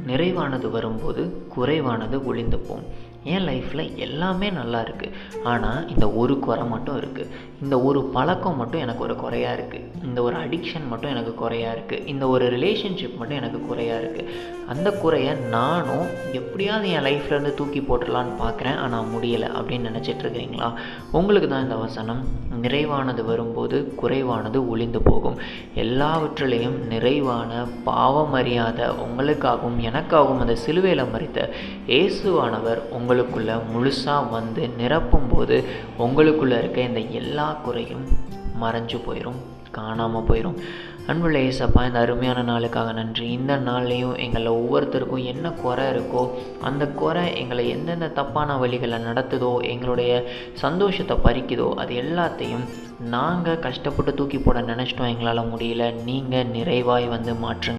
நிறைவானது வரும்போது குறைவானது ஒழிந்து போகும். என் லைஃப்பில் எல்லாமே நல்லா இருக்குது, ஆனால் இந்த ஒரு குறை மட்டும் இருக்குது. இந்த ஒரு பழக்கம் மட்டும் எனக்கு ஒரு குறையாக இருக்குது. இந்த ஒரு அடிக்ஷன் மட்டும் எனக்கு குறையாக இருக்குது. இந்த ஒரு ரிலேஷன்ஷிப் மட்டும் எனக்கு குறையாக இருக்குது. அந்த குறையை நானும் எப்படியாவது என் லைஃப்லேருந்து தூக்கி போட்டுடலான்னு பார்க்குறேன், ஆனால் முடியலை அப்படின்னு நினச்சிட்ருக்கிறீங்களா? உங்களுக்கு தான் இந்த வசனம். நிறைவானது வரும்போது குறைவானது ஒழிந்து போகும். எல்லாவற்றிலையும் நிறைவான பாவம் அறியாத உங்களுக்காகவும் எனக்காகவும் அந்த சிலுவையில் மரித்த இயேசுவானவர் உங்களுக்குள்ள முழுசாக வந்து நிரப்பும் போது உங்களுக்குள்ளே இருக்க இந்த எல்லா குறையும் மறைஞ்சு போயிடும், காணாமல் போயிடும். அன்புள்ள ஏசப்பா, இந்த அருமையான நாளுக்காக நன்றி. இந்த நாள்லேயும் எங்களை ஒவ்வொருத்தருக்கும் என்ன குறை இருக்கோ அந்த குறை எங்களை எந்தெந்த தப்பான வழிகளில் நடத்துதோ, எங்களுடைய சந்தோஷத்தை பறிக்குதோ, அது எல்லாத்தையும் நாங்கள் கஷ்டப்பட்டு தூக்கி போட நினச்சிட்டோம், எங்களால் முடியல. நீங்கள் நிறைவாய் வந்து மாற்றுங்க.